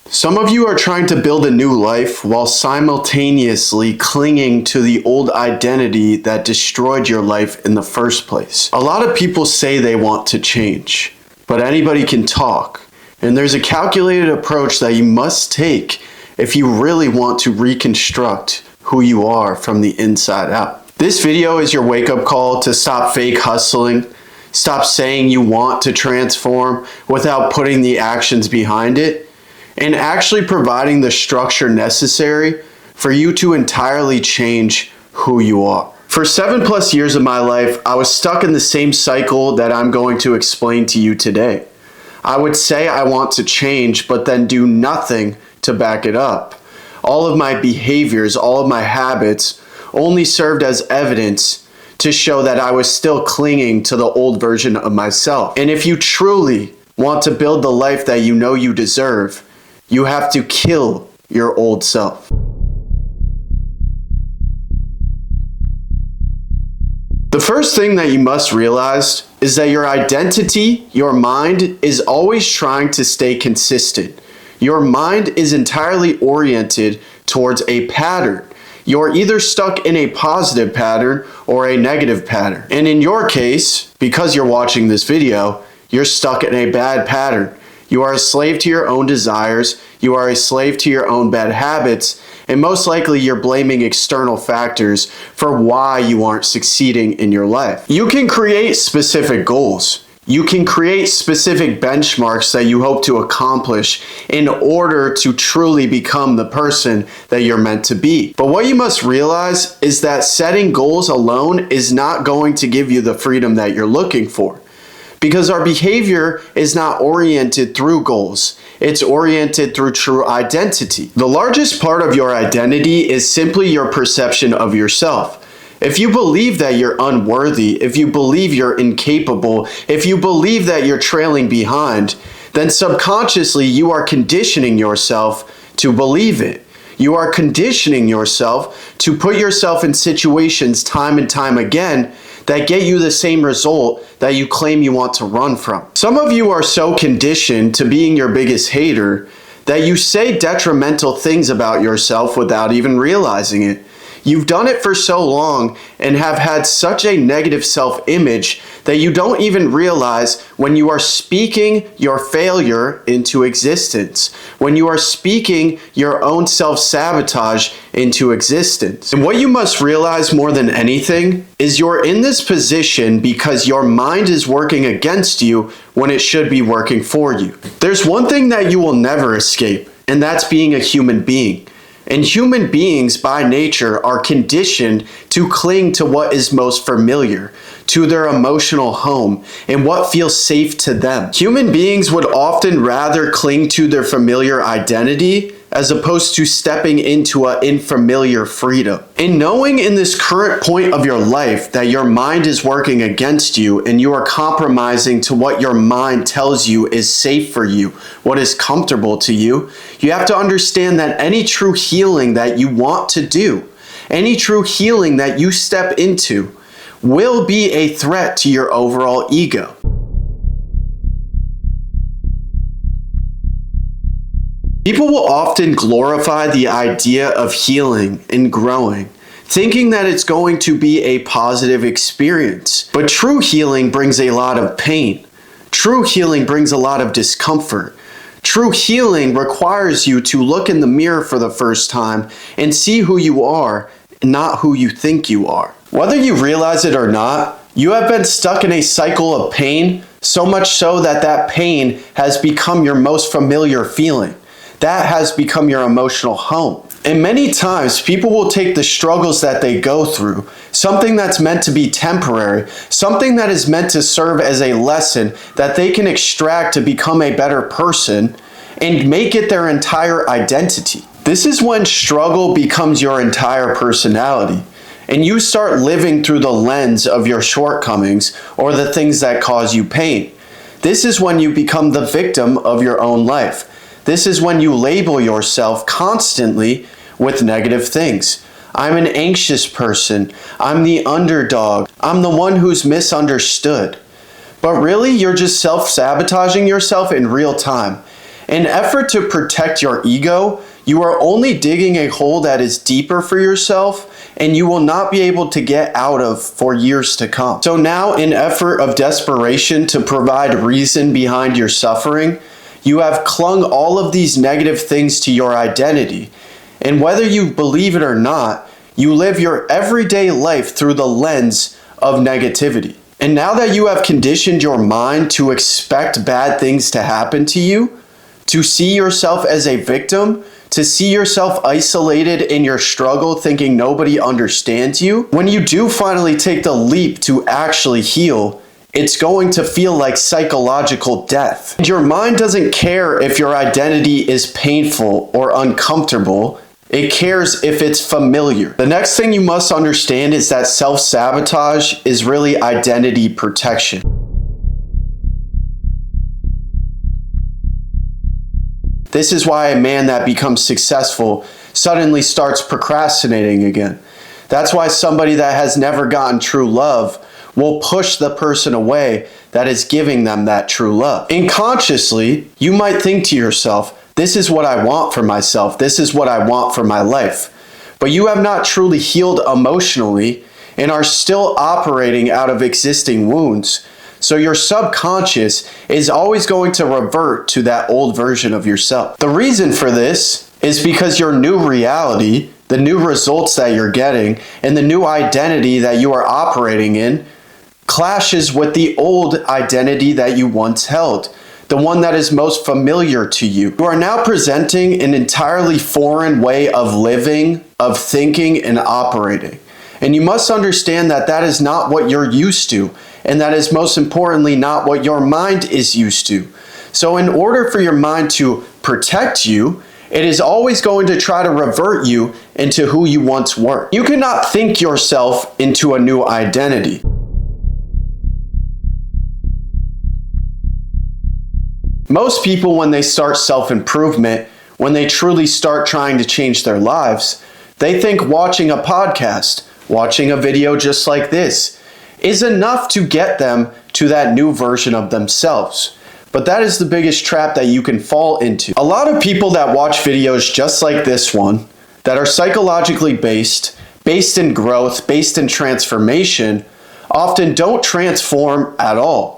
Some of you are trying to build a new life while simultaneously clinging to the old identity that destroyed your life in the first place. A lot of people say they want to change, but anybody can talk. And there's a calculated approach that you must take if you really want to reconstruct who you are from the inside out. This video is your wake-up call to stop fake hustling, stop saying you want to transform without putting the actions behind it, and actually providing the structure necessary for you to entirely change who you are. For 7+ years of my life, I was stuck in the same cycle that I'm going to explain to you today. I would say I want to change, but then do nothing to back it up. All of my behaviors, all of my habits only served as evidence to show that I was still clinging to the old version of myself. And if you truly want to build the life that you know you deserve, you have to kill your old self. The first thing that you must realize is that your identity, your mind, is always trying to stay consistent. Your mind is entirely oriented towards a pattern. You're either stuck in a positive pattern or a negative pattern. And in your case, because you're watching this video, you're stuck in a bad pattern. You are a slave to your own desires, you are a slave to your own bad habits, and most likely you're blaming external factors for why you aren't succeeding in your life. You can create specific goals. You can create specific benchmarks that you hope to accomplish in order to truly become the person that you're meant to be. But what you must realize is that setting goals alone is not going to give you the freedom that you're looking for. Because our behavior is not oriented through goals. It's oriented through true identity. The largest part of your identity is simply your perception of yourself. If you believe that you're unworthy, if you believe you're incapable, if you believe that you're trailing behind, then subconsciously you are conditioning yourself to believe it. You are conditioning yourself to put yourself in situations time and time again that get you the same result that you claim you want to run from. Some of you are so conditioned to being your biggest hater that you say detrimental things about yourself without even realizing it. You've done it for so long and have had such a negative self-image that you don't even realize when you are speaking your failure into existence, when you are speaking your own self-sabotage into existence. And what you must realize more than anything is you're in this position because your mind is working against you when it should be working for you. There's one thing that you will never escape, and that's being a human being. And human beings by nature are conditioned to cling to what is most familiar, to their emotional home, and what feels safe to them. Human beings would often rather cling to their familiar identity as opposed to stepping into an unfamiliar freedom. And knowing in this current point of your life that your mind is working against you and you are compromising to what your mind tells you is safe for you, what is comfortable to you, you have to understand that any true healing that you want to do, any true healing that you step into, will be a threat to your overall ego. People will often glorify the idea of healing and growing, thinking that it's going to be a positive experience. But true healing brings a lot of pain. True healing brings a lot of discomfort. True healing requires you to look in the mirror for the first time and see who you are, not who you think you are. Whether you realize it or not, you have been stuck in a cycle of pain, so much so that that pain has become your most familiar feeling. That has become your emotional home. And many times people will take the struggles that they go through, something that's meant to be temporary, something that is meant to serve as a lesson that they can extract to become a better person, and make it their entire identity. This is when struggle becomes your entire personality, and you start living through the lens of your shortcomings or the things that cause you pain. This is when you become the victim of your own life. This is when you label yourself constantly with negative things. I'm an anxious person. I'm the underdog. I'm the one who's misunderstood. But really, you're just self-sabotaging yourself in real time. In an effort to protect your ego, you are only digging a hole that is deeper for yourself and you will not be able to get out of for years to come. So now, in effort of desperation to provide reason behind your suffering, you have clung all of these negative things to your identity. And whether you believe it or not, you live your everyday life through the lens of negativity. And now that you have conditioned your mind to expect bad things to happen to you, to see yourself as a victim, to see yourself isolated in your struggle thinking nobody understands you, when you do finally take the leap to actually heal, it's going to feel like psychological death. And your mind doesn't care if your identity is painful or uncomfortable. It cares if it's familiar. The next thing you must understand is that self-sabotage is really identity protection. This is why a man that becomes successful suddenly starts procrastinating again. That's why somebody that has never gotten true love will push the person away that is giving them that true love. Unconsciously, you might think to yourself, this is what I want for myself. This is what I want for my life. But you have not truly healed emotionally and are still operating out of existing wounds. So your subconscious is always going to revert to that old version of yourself. The reason for this is because your new reality, the new results that you're getting, and the new identity that you are operating in clashes with the old identity that you once held, the one that is most familiar to you. You are now presenting an entirely foreign way of living, of thinking, and operating. And you must understand that that is not what you're used to, and that is most importantly not what your mind is used to. So in order for your mind to protect you, it is always going to try to revert you into who you once were. You cannot think yourself into a new identity. Most people, when they start self-improvement, when they truly start trying to change their lives, they think watching a podcast, watching a video just like this, is enough to get them to that new version of themselves. But that is the biggest trap that you can fall into. A lot of people that watch videos just like this one, that are psychologically based in growth, based in transformation, often don't transform at all.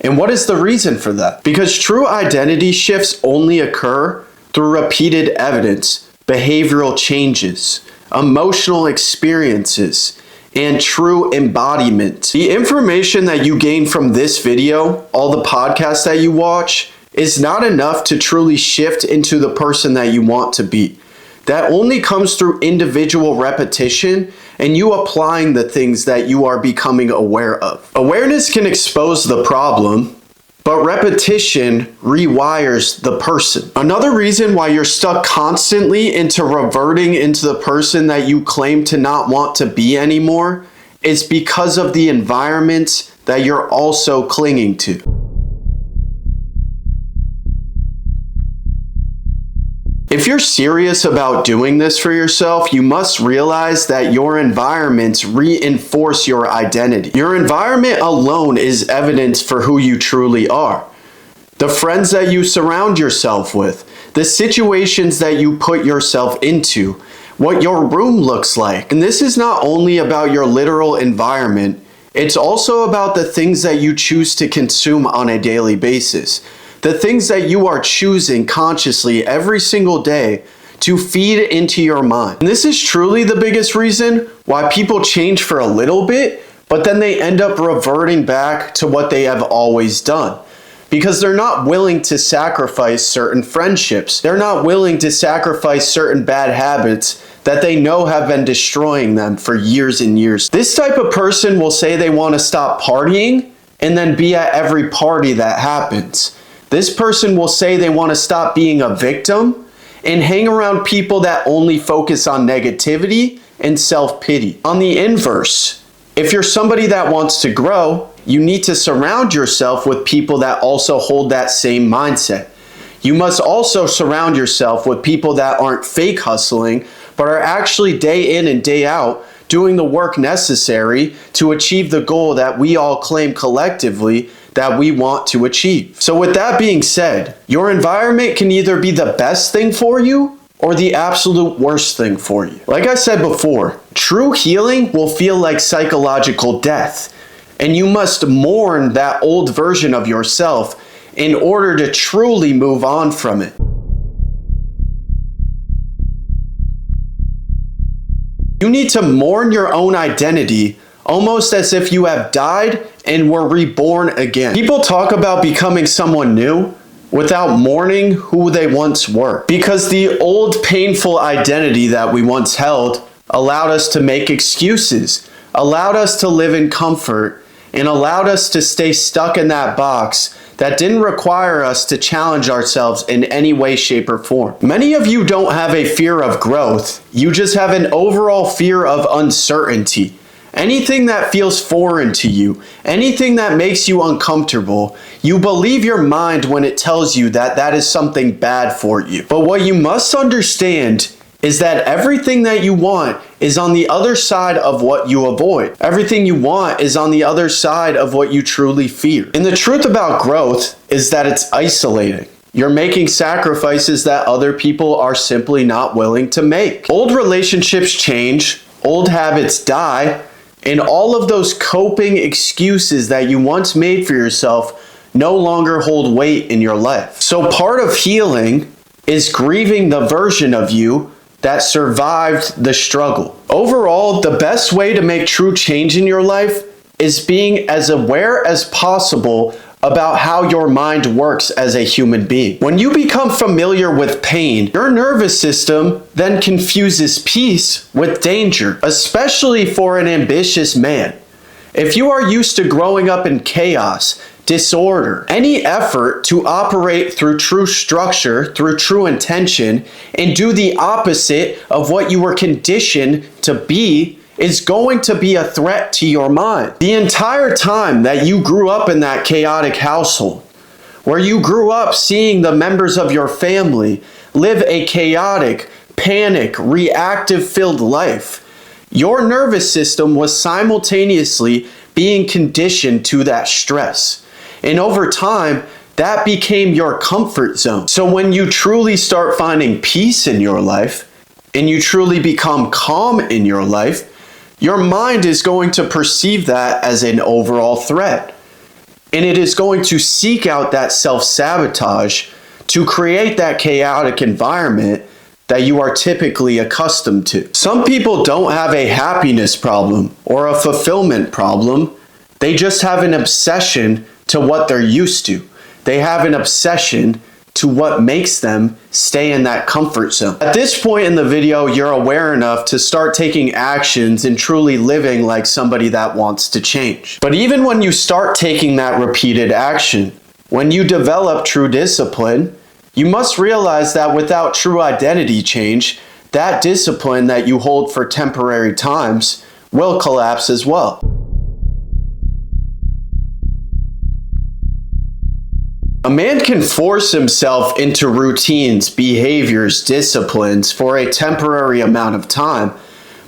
And what is the reason for that? Because true identity shifts only occur through repeated evidence, behavioral changes, emotional experiences, and true embodiment. The information that you gain from this video, all the podcasts that you watch, is not enough to truly shift into the person that you want to be. That only comes through individual repetition and you applying the things that you are becoming aware of. Awareness can expose the problem, but repetition rewires the person. Another reason why you're stuck constantly into reverting into the person that you claim to not want to be anymore is because of the environment that you're also clinging to. If you're serious about doing this for yourself, you must realize that your environments reinforce your identity. Your environment alone is evidence for who you truly are. The friends that you surround yourself with, the situations that you put yourself into, what your room looks like. And this is not only about your literal environment, it's also about the things that you choose to consume on a daily basis. The things that you are choosing consciously every single day to feed into your mind. And this is truly the biggest reason why people change for a little bit, but then they end up reverting back to what they have always done. Because they're not willing to sacrifice certain friendships. They're not willing to sacrifice certain bad habits that they know have been destroying them for years and years. This type of person will say they want to stop partying and then be at every party that happens. This person will say they want to stop being a victim and hang around people that only focus on negativity and self-pity. On the inverse, if you're somebody that wants to grow, you need to surround yourself with people that also hold that same mindset. You must also surround yourself with people that aren't fake hustling, but are actually day in and day out doing the work necessary to achieve the goal that we all claim collectively, that we want to achieve. So with that being said, your environment can either be the best thing for you or the absolute worst thing for you. Like I said before, true healing will feel like psychological death, and you must mourn that old version of yourself in order to truly move on from it. You need to mourn your own identity almost as if you have died and were reborn again. People talk about becoming someone new without mourning who they once were, because the old painful identity that we once held allowed us to make excuses, allowed us to live in comfort, and allowed us to stay stuck in that box that didn't require us to challenge ourselves in any way, shape, or form. Many of you don't have a fear of growth. You just have an overall fear of uncertainty. Anything that feels foreign to you, anything that makes you uncomfortable, you believe your mind when it tells you that that is something bad for you. But what you must understand is that everything that you want is on the other side of what you avoid. Everything you want is on the other side of what you truly fear. And the truth about growth is that it's isolating. You're making sacrifices that other people are simply not willing to make. Old relationships change, old habits die, and all of those coping excuses that you once made for yourself no longer hold weight in your life. So part of healing is grieving the version of you that survived the struggle. Overall, the best way to make true change in your life is being as aware as possible about how your mind works as a human being. When you become familiar with pain, your nervous system then confuses peace with danger, especially for an ambitious man. If you are used to growing up in chaos, disorder, any effort to operate through true structure, through true intention, and do the opposite of what you were conditioned to be is going to be a threat to your mind. The entire time that you grew up in that chaotic household, where you grew up seeing the members of your family live a chaotic, panic, reactive-filled life, your nervous system was simultaneously being conditioned to that stress. And over time, that became your comfort zone. So when you truly start finding peace in your life, and you truly become calm in your life, your mind is going to perceive that as an overall threat. And it is going to seek out that self-sabotage to create that chaotic environment that you are typically accustomed to. Some people don't have a happiness problem or a fulfillment problem. They just have an obsession to what they're used to. They have an obsession to what makes them stay in that comfort zone. At this point in the video, you're aware enough to start taking actions and truly living like somebody that wants to change. But even when you start taking that repeated action, when you develop true discipline, you must realize that without true identity change, that discipline that you hold for temporary times will collapse as well. A man can force himself into routines, behaviors, disciplines for a temporary amount of time,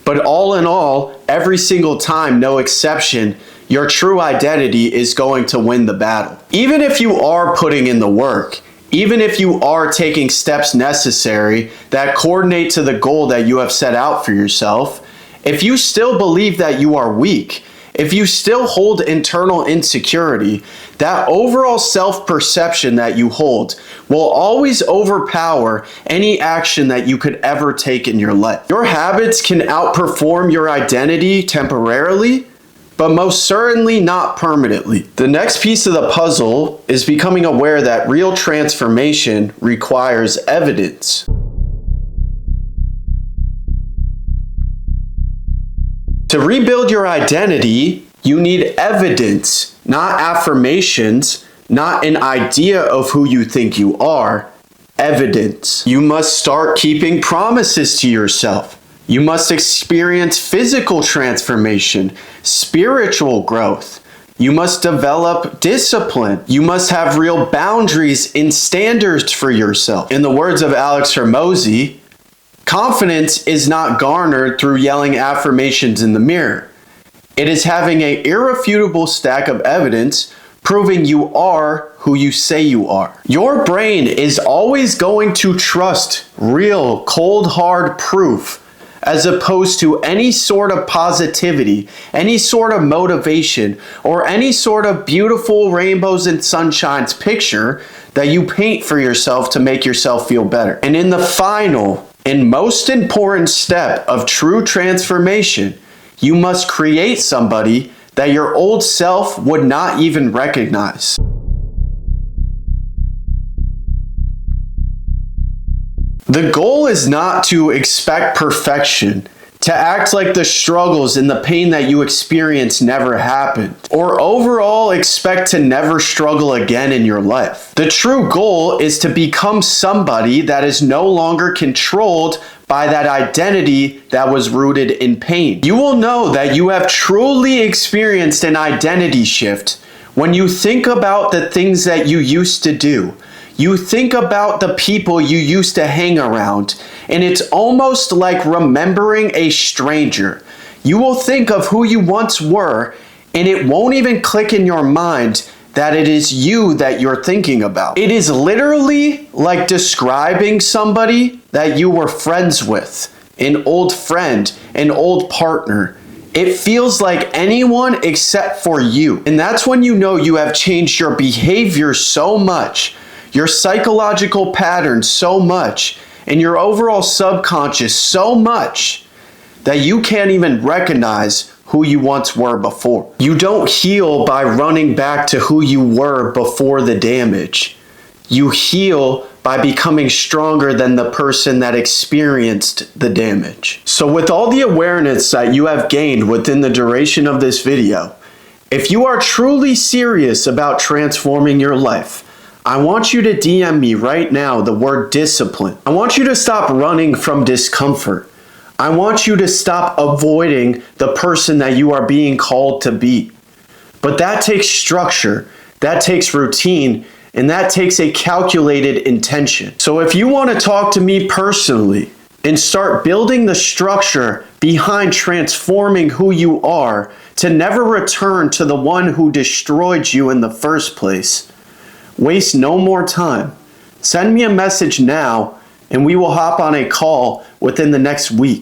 but all in all, every single time, no exception, your true identity is going to win the battle. Even if you are putting in the work, even if you are taking steps necessary that coordinate to the goal that you have set out for yourself, if you still believe that you are weak, if you still hold internal insecurity, that overall self-perception that you hold will always overpower any action that you could ever take in your life. Your habits can outperform your identity temporarily, but most certainly not permanently. The next piece of the puzzle is becoming aware that real transformation requires evidence. To rebuild your identity, you need evidence, not affirmations, not an idea of who you think you are, evidence. You must start keeping promises to yourself. You must experience physical transformation, spiritual growth. You must develop discipline. You must have real boundaries and standards for yourself. In the words of Alex Hormozi, confidence is not garnered through yelling affirmations in the mirror. It is having an irrefutable stack of evidence proving you are who you say you are. Your brain is always going to trust real, cold, hard proof as opposed to any sort of positivity, any sort of motivation, or any sort of beautiful rainbows and sunshines picture that you paint for yourself to make yourself feel better. And in the final and most important step of true transformation, you must create somebody that your old self would not even recognize. The goal is not to expect perfection, to act like the struggles and the pain that you experience never happened, or overall expect to never struggle again in your life. The true goal is to become somebody that is no longer controlled by that identity that was rooted in pain. You will know that you have truly experienced an identity shift when you think about the things that you used to do. You think about the people you used to hang around, and it's almost like remembering a stranger. You will think of who you once were, and it won't even click in your mind that it is you that you're thinking about. It is literally like describing somebody that you were friends with, an old friend, an old partner. It feels like anyone except for you. And that's when you know you have changed your behavior so much, your psychological patterns so much, and your overall subconscious so much that you can't even recognize who you once were before. You don't heal by running back to who you were before the damage. You heal by becoming stronger than the person that experienced the damage. So with all the awareness that you have gained within the duration of this video, if you are truly serious about transforming your life, I want you to DM me right now the word discipline. I want you to stop running from discomfort. I want you to stop avoiding the person that you are being called to be. But that takes structure, that takes routine, and that takes a calculated intention. So if you want to talk to me personally and start building the structure behind transforming who you are to never return to the one who destroyed you in the first place, waste no more time. Send me a message now and we will hop on a call within the next week.